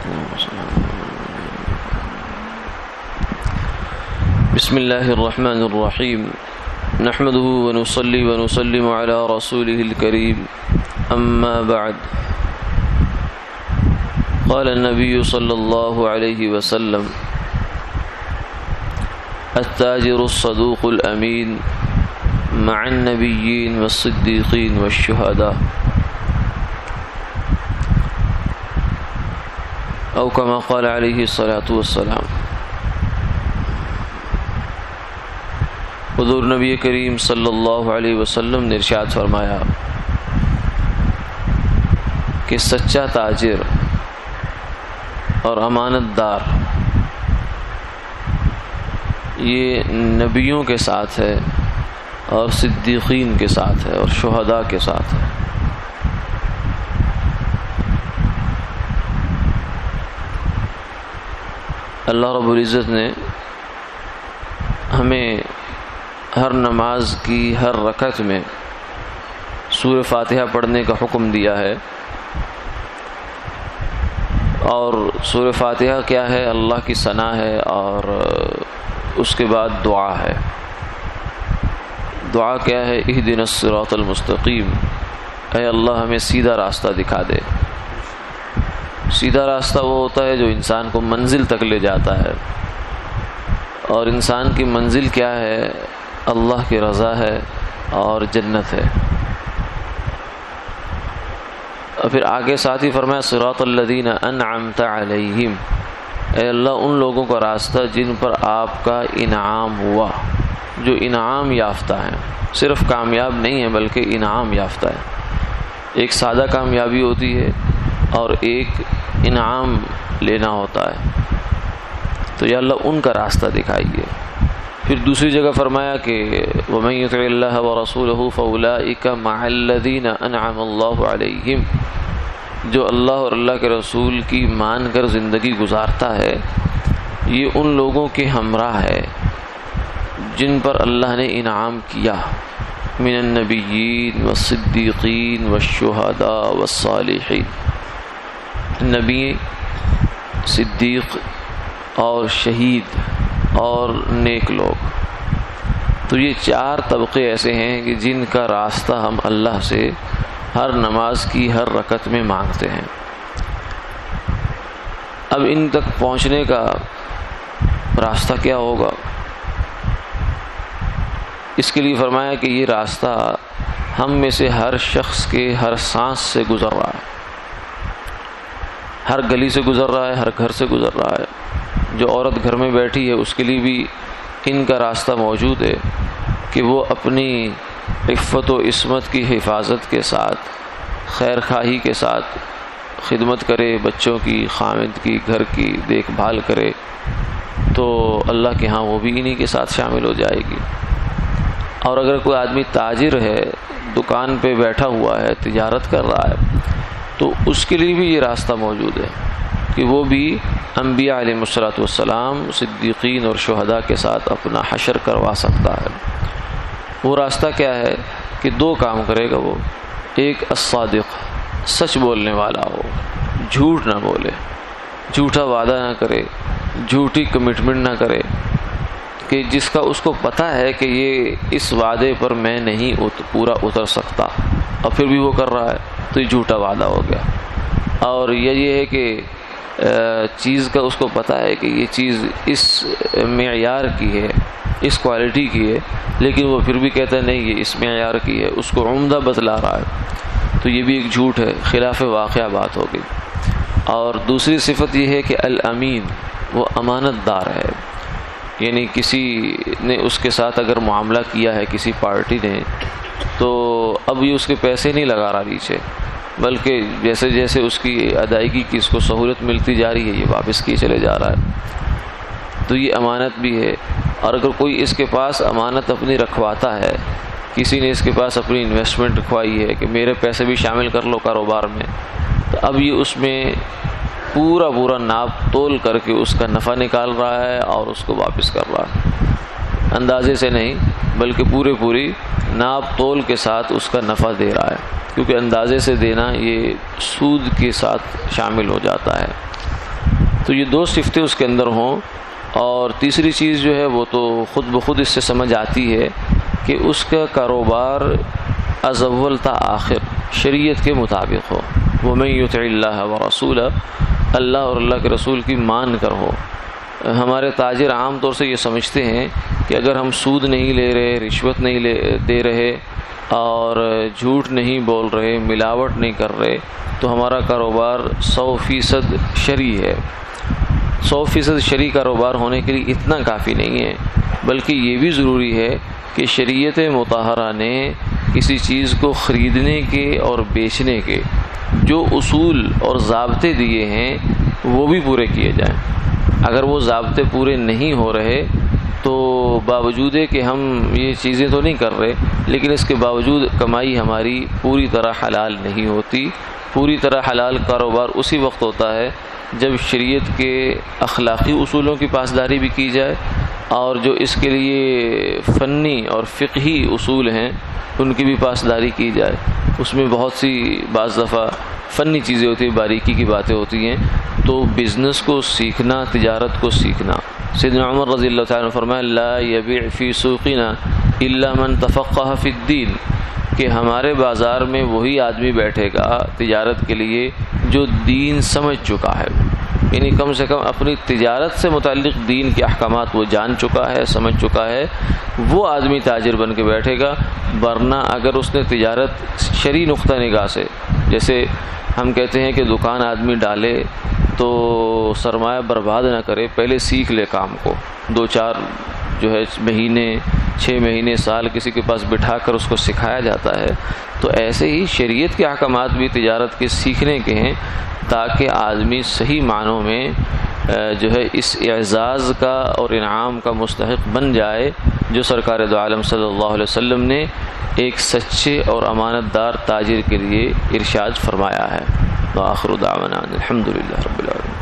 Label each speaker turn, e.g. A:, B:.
A: بسم الله الرحمن الرحيم نحمده ونصلي ونسلم على رسوله الكريم أما بعد قال النبي صلى الله عليه وسلم التاجر الصدوق الأمين مع النبيين والصديقين والشهداء أو كما قال عليه الصلاة والسلام۔ حضور نبی کریم صلی اللہ علیہ وسلم نے ارشاد فرمایا کہ سچا تاجر اور امانت دار یہ نبیوں کے ساتھ ہے اور صدیقین کے ساتھ ہے اور شہداء کے ساتھ ہے۔ اللہ رب العزت نے ہمیں ہر نماز کی ہر رکعت میں سورہ فاتحہ پڑھنے کا حکم دیا ہے، اور سورہ فاتحہ کیا ہے؟ اللہ کی ثنا ہے، اور اس کے بعد دعا ہے۔ دعا کیا ہے؟ اہدنا الصراط المستقیم، اے اللہ ہمیں سیدھا راستہ دکھا دے۔ سیدھا راستہ وہ ہوتا ہے جو انسان کو منزل تک لے جاتا ہے، اور انسان کی منزل کیا ہے؟ اللہ کی رضا ہے اور جنت ہے۔ اور پھر آگے ساتھ ہی فرمایا صراط الذین انعمت علیہم، اے اللہ ان لوگوں کا راستہ جن پر آپ کا انعام ہوا، جو انعام یافتہ ہیں، صرف کامیاب نہیں ہے بلکہ انعام یافتہ ہے۔ ایک سادہ کامیابی ہوتی ہے اور ایک انعام لینا ہوتا ہے، تو یا اللہ ان کا راستہ دکھائیے۔ پھر دوسری جگہ فرمایا کہ وَمَن يُطِعِ اللَّهَ وَرَسُولَهُ فَأُولَٰئِكَ مَعَ الَّذِينَ أَنْعَمَ اللَّهُ عَلَيْهِمْ، جو اللہ اور اللہ کے رسول کی مان کر زندگی گزارتا ہے یہ ان لوگوں کے ہمراہ ہے جن پر اللہ نے انعام کیا، من النبیین والصدیقین والشہداء والصالحین، نبی، صدیق اور شہید اور نیک لوگ۔ تو یہ چار طبقے ایسے ہیں کہ جن کا راستہ ہم اللہ سے ہر نماز کی ہر رکعت میں مانگتے ہیں۔ اب ان تک پہنچنے کا راستہ کیا ہوگا؟ اس کے لیے فرمایا کہ یہ راستہ ہم میں سے ہر شخص کے ہر سانس سے گزر رہا ہے، ہر گلی سے گزر رہا ہے، ہر گھر سے گزر رہا ہے۔ جو عورت گھر میں بیٹھی ہے اس کے لیے بھی ان کا راستہ موجود ہے کہ وہ اپنی عفت و عصمت کی حفاظت کے ساتھ، خیر خواہی کے ساتھ خدمت کرے، بچوں کی، خامد کی، گھر کی دیکھ بھال کرے، تو اللہ کے ہاں وہ بھی انہی کے ساتھ شامل ہو جائے گی۔ اور اگر کوئی آدمی تاجر ہے، دکان پہ بیٹھا ہوا ہے، تجارت کر رہا ہے، تو اس کے لیے بھی یہ راستہ موجود ہے کہ وہ بھی انبیاء علیہ الصلوۃ والسلام، صدیقین اور شہداء کے ساتھ اپنا حشر کروا سکتا ہے۔ وہ راستہ کیا ہے کہ دو کام کرے گا وہ، ایک الصادق، سچ بولنے والا ہو، جھوٹ نہ بولے، جھوٹا وعدہ نہ کرے، جھوٹی کمٹمنٹ نہ کرے، کہ جس کا اس کو پتہ ہے کہ یہ اس وعدے پر میں نہیں پورا اتر سکتا اور پھر بھی وہ کر رہا ہے، تو یہ جھوٹا وعدہ ہو گیا۔ اور یہ ہے کہ چیز کا اس کو پتہ ہے کہ یہ چیز اس معیار کی ہے، اس کوالٹی کی ہے، لیکن وہ پھر بھی کہتا ہے نہیں یہ اس معیار کی ہے، اس کو عمدہ بتلا رہا ہے، تو یہ بھی ایک جھوٹ ہے، خلاف واقعہ بات ہو گئی۔ اور دوسری صفت یہ ہے کہ الامین، وہ امانت دار ہے، یعنی کسی نے اس کے ساتھ اگر معاملہ کیا ہے کسی پارٹی نے، تو اب یہ اس کے پیسے نہیں لگا رہا نیچے، بلکہ جیسے جیسے اس کی ادائیگی کی اس کو سہولت ملتی جا رہی ہے یہ واپس کیے چلے جا رہا ہے، تو یہ امانت بھی ہے۔ اور اگر کوئی اس کے پاس امانت اپنی رکھواتا ہے، کسی نے اس کے پاس اپنی انویسٹمنٹ رکھوائی ہے کہ میرے پیسے بھی شامل کر لو کاروبار میں، تو اب یہ اس میں پورا ناپ تول کر کے اس کا نفع نکال رہا ہے اور اس کو واپس کر رہا ہے، اندازے سے نہیں بلکہ پوری ناپ تول کے ساتھ اس کا نفع دے رہا ہے، کیونکہ اندازے سے دینا یہ سود کے ساتھ شامل ہو جاتا ہے۔ تو یہ دو صفتیں اس کے اندر ہوں. اور تیسری چیز جو ہے وہ تو خود بخود اس سے سمجھ آتی ہے کہ اس کا کاروبار از اول تا آخر شریعت کے مطابق ہو. وَمَن يُطِعِ اللَّهَ وَرَسُولَهُ، اللہ اور اللہ کے رسول کی مان کر ہو. ہمارے تاجر عام طور سے یہ سمجھتے ہیں کہ اگر ہم سود نہیں لے رہے، رشوت نہیں دے رہے اور جھوٹ نہیں بول رہے، ملاوٹ نہیں کر رہے تو ہمارا کاروبار 100% شرعی ہے. 100% شرعی کاروبار ہونے کے لیے اتنا کافی نہیں ہے، بلکہ یہ بھی ضروری ہے کہ شریعت مطہرہ نے کسی چیز کو خریدنے کے اور بیچنے کے جو اصول اور ضابطے دیے ہیں وہ بھی پورے کیے جائیں. اگر وہ ضابطے پورے نہیں ہو رہے تو باوجود کہ ہم یہ چیزیں تو نہیں کر رہے، لیکن اس کے باوجود کمائی ہماری پوری طرح حلال نہیں ہوتی. پوری طرح حلال کاروبار اسی وقت ہوتا ہے جب شریعت کے اخلاقی اصولوں کی پاسداری بھی کی جائے اور جو اس کے لیے فنی اور فقہی اصول ہیں ان کی بھی پاسداری کی جائے. اس میں بہت سی بعض دفعہ فنی چیزیں ہوتی ہیں، باریکی کی باتیں ہوتی ہیں. تو بزنس کو سیکھنا، تجارت کو سیکھنا. سیدنا عمر رضی اللہ تعالیٰ عنہ فرمایا لا یبیع فی سوقنا الا من تفقہ فی الدین، کہ ہمارے بازار میں وہی آدمی بیٹھے گا تجارت کے لیے جو دین سمجھ چکا ہے، یعنی کم سے کم اپنی تجارت سے متعلق دین کے احکامات وہ جان چکا ہے، سمجھ چکا ہے، وہ آدمی تاجر بن کے بیٹھے گا. ورنہ اگر اس نے تجارت شرعی نقطہ نگاہ سے، جیسے ہم کہتے ہیں کہ دکان آدمی ڈالے تو سرمایہ برباد نہ کرے، پہلے سیکھ لے کام کو، 2-4 جو ہے مہینے، 6 مہینے، سال کسی کے پاس بٹھا کر اس کو سکھایا جاتا ہے. تو ایسے ہی شریعت کے احکامات بھی تجارت کے سیکھنے کے ہیں تاکہ آدمی صحیح معنوں میں جو ہے اس اعزاز کا اور انعام کا مستحق بن جائے جو سرکار دو عالم صلی اللہ علیہ وسلم نے ایک سچے اور امانت دار تاجر کے لیے ارشاد فرمایا ہے. وآخر دعوانا الحمدللہ رب العالمین.